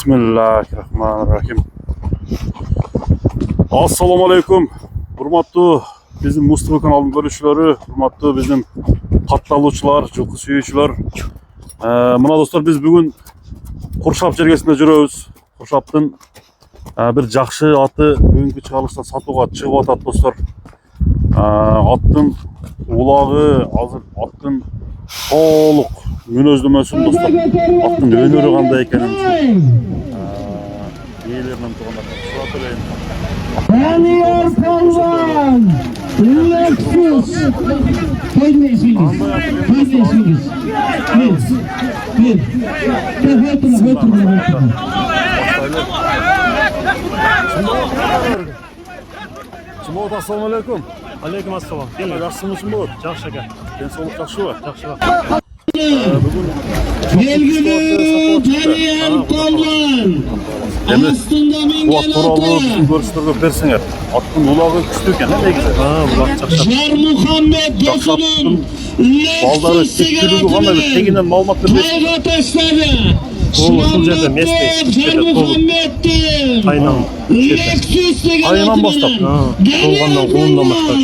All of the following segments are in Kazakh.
Bismillahirrahmanirrahim. Assalamu alaikum. Hurmatlı bizim Mustafa kanalının görüşçüleri, hurmatlı bizim katlanuvchilar, жылқы сүйүүчүлөр. Мына достор, biz bugün Куршап жергесинде жүрөбүз. Куршаптын bir жакшы аты бүгүнкү чыгарылышта сатууга чыгып атат достор. Аттын улагы, азыр аттын толук мүнөздөмөсүн достор. Аттын өнөрү кандай экенин иелеринен турганда сурап элейин. Daniel Palvan, Lexus, Koynesiniz. Чымбот, ассаламу алейкум. Алейкум ассалам. Жақсымы Чымбот? Жақсы ака. Денсаулық жақсы ба? Жақсы ака. Belgili Daniel Palvan, aslında Bulak Mingel туралы Ata, bizim görüşlerine берсеңер. Аттың улагы күчтүү экен, негизи. Bulak жақсы. Jar Muhammed Dosun'un Балдары Lexus текшерүүгө кандай бир тегинен маалымат бербейсиң. Tayga taşladı. Ушул жерде месте. Jar Muhammed'in Айнан. Lexus деген Айынан бастап. Толғандан қолынан баштап.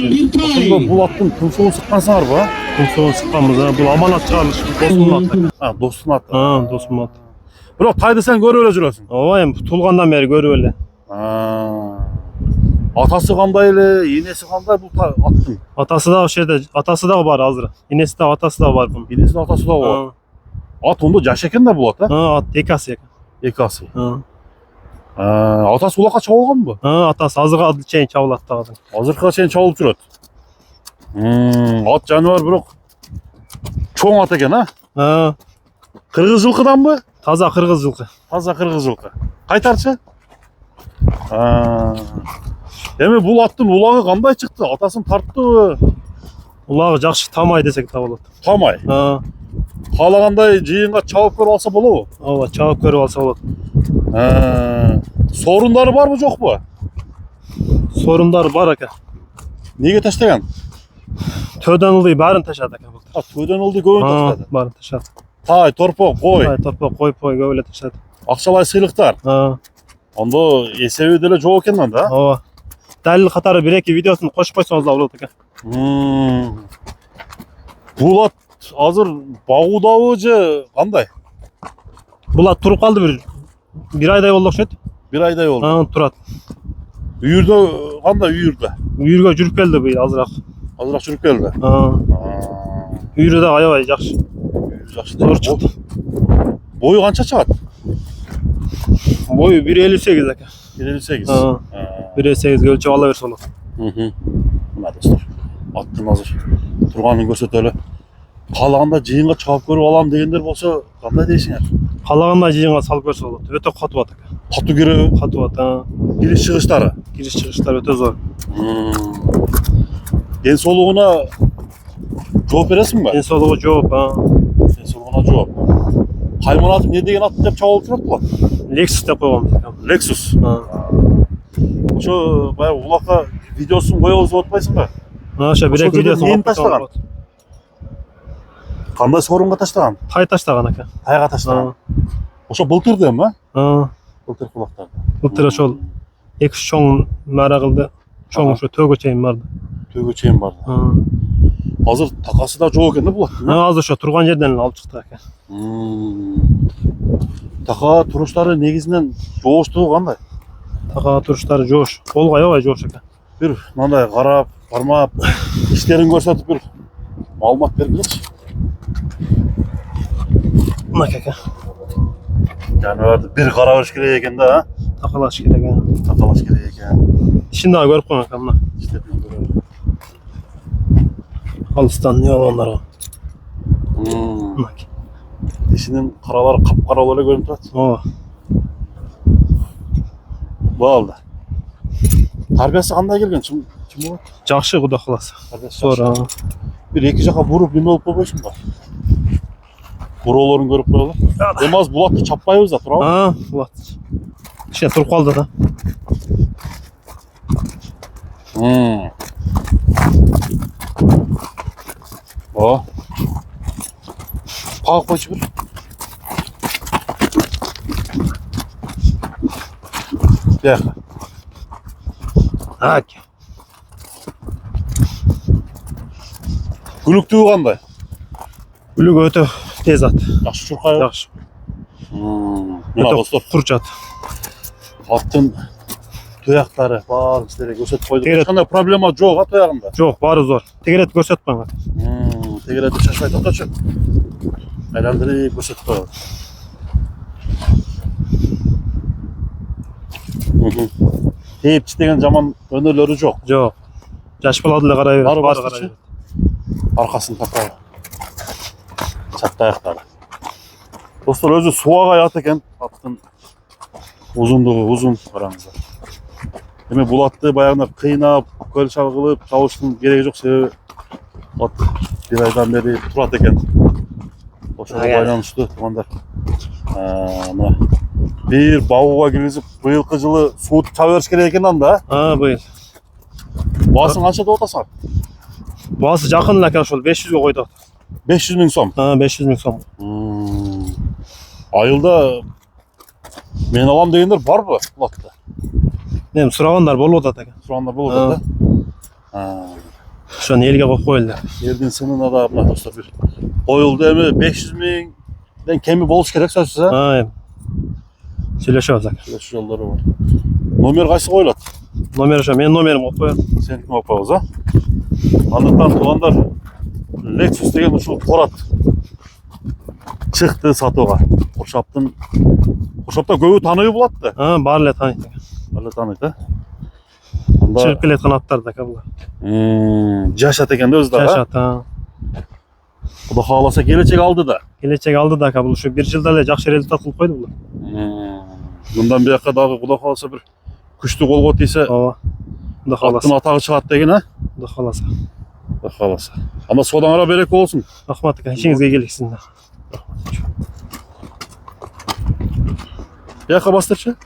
Ошондо бул аттын тумсугун сыккансыңар ба? Тумсугун сыкканбыз. Бул аманат чыгарылыш. Досумдун аты. Достун аты. Досумдун аты. Бирок тайды сен көрүп эле жүрөсүң. Ооба, эми туулгандан бери көрүп эле. Атасы кандай эле, энеси кандай бул аттын? Атасы да ошол жерде, атасы да бар азыр. Энеси да, атасы да бар бунун. Энеси атасы да бар. Ат ондо жаш экен да бул ат, Ат эки асы экен. эки асы. Атасы улакка чабылганбы? Атасы азырга чейин чабылат да азыр. Азыркыга чейин чабылып жүрөт. Ат жаныбар бирок чоң ат экен, Кыргыз жылкыданбы? Таза кыргыз жылкы. Таза кыргыз жылкы. Кайтарчы? Эми бул аттын улагы кандай чыкты? Атасын тарттыбы? Улагы жакшы тамай десек да болот. Тамай. Каалагандай жыйынга чабып көрүп алса болобу? Ооба, чабып көрүп алса болот. Сорундары барбы, жокпу? Сорундары бар экен. Неге таштаган? Төдөн ылдый баарын ташат экен былтыр. Төдөн ылдый көбүн таштады. Баарын ташат. Тай, торпок, кой. Торпок, кой көп эле ташат. Акчалай сыйлыктар. Ондо эсеби деле жок экен да? Ооба. Далил катары бир-эки видеосун кошуп койсоңуз да болот экен. Бул ат азыр багуудабы же кандай? Бул ат туруп калды бир айдай болду окшойт. Бир айдай болду. Турат. Үйүрдө кандай үйүрдө? Үйүргө жүрүп келди быйыл азыраак. Азыраак жүрүп келди. Үйүрү да аябай жакшы. Жакшы. Зор чыкты. Бою канча чыгат? Бою 1.58 экен. 1.58. 1.58 өлчөп ала берсе болот. Мына достор, аттын азыр турганын көрсөтөлү. Каалаганда жыйынга чабып көрүп алам дегендер болсо кандай дейсиңер? Каалаганда жыйынга салып көрсө болот. Өтө катуу ат экен. Катуу киреби? Катуу ат. Кириş чыгыштары. Кириш чыгыштары өтө зор. Ден соолугуна жооп бересиңби? Ден соолугу жооп. Ден соолугуна жооп. Кайманатып не деген ат деп чабылып турат бул? Lexus деп койгонбуз экен. Lexus. Ошо баягы улакка видеосун коебуз деп атпайсыңбы? Ошо бир-эки видеосун эмне таштаган? Кандай сорунга таштаган? Тай таштаган экен. Тайга таштаган. Ошо былтырды эми, Былтыр кулактарды. Былтыр ошол 2-3 чоң мара кылды. Чоң ошо төөгө чейин барды. Төөгө чейин барды. Азыр такасы да жок экен да бул аттын. Азыр ошо турган жерден эле алып чыкты экен. Taka turuşları negizinden joğuştuğu qanday? Taka turuşları joğuş. Kolga aябай joğuş eкен. Bir mындай qarab, barmap, işlerin көрсөтүп bir маалымат бергилечи. Мына экен. Жаныбарды bir карап бериш керек экен да, Такалаш керек экен. Такалаш керек экен. Ишин дагы көрүп койгон экен мына. İşletmen көрөбүз. Алыстан не болгондорго. Мына. Дишинин каралары капкаралуу эле көрүнүп турат. Ооба. Болду. Тарбиясы кандай келген? Чым болот? Жакшы, Кудай кааласа. Зор. Bir эки жака буруп неме болуп койбойсуңбу? Буроолорун көрүп коелу. Эми азыр булатты чаппайбыз да, туурабы? Булат. Кичине туруп калды да. О. Кагып койчу бир. Gel. Hak. Gülüktüğü qanday? Gülük öte tez at. Yaxşı çurqay. Yaxşı. Mına dostlar, Kurçat. attın tuyaqları var, sizlere gösterip koyduk. Evet. Qanday problema жоқ ha tuyağında. Yok, bari zor. Tegeret görsat bana. Tegerede şaşmay to'xtachi. Aylantirib ko'rsatib qo'yadi. Tepçi degan jomon önörlörü жоқ. Yok. Yaş baladılar qarayver. Bari Bari bastırçı. qarayver. Arkasını tapar. Çatlı ayakları. Dostlar özü suağa ayat eken attın uzunluğu uzun aranızda. Demek bulattığı bayağılar kıynap, köl çalgılıp çalıştın gereği yok sebebi at bir aydan beri turat eken. Oşağa baylanıştı tumanдар. Bir bavuğa girizip bıyılkı жылы суытып чаба бериш керек экен анда. Ha, buyur. Басың канчада отасың? Bası yakın lakin şol 500'e koyduk. 500 000 сом. Ha, 500 bin som. Ayılda men alam degenler бар mı bulatта? Nem sıravanlar bol oda takan. Suranlar bol da. Şu an elge koyup koyuldu. Yerden sınırına da mına dostlar bir koyuldu emi 500 000'den kemi boluş gerek sözsüz ha. Ha, em. Söyleşiyoruz zaten. Şöyle şu yolları var. Nomer kaysı koyulat? Nomer şu an, benim nomerim o koyuyor. Seninkini okuyalım ha. Anlıktan tulanlar Lexus degen uşul Torat çıktı satığa. Koşapta göğü tanığı bulattı. Ha, barle tanıydı. Vallahi tanıydı. Onda Çırp bilet kanatlar da kabul. Caşat eken de özde ha. Yaşat ha. Bu da halasa gelecek aldı da. Gelecek aldı da kabul. Şu bir yılda da jakşı rezultat kılıp koydu bu. Bundan bir yakka dağı bu da halasa bir güçlü kol gotiyse Ova. Bu da attın halası. atağı çıkarttı degen ha. Bu da halası. Bu da halasa. Ama sodan ara berek olsun. Rahmatlık. İşinizge geliksin de. Bir yakka bastırçı.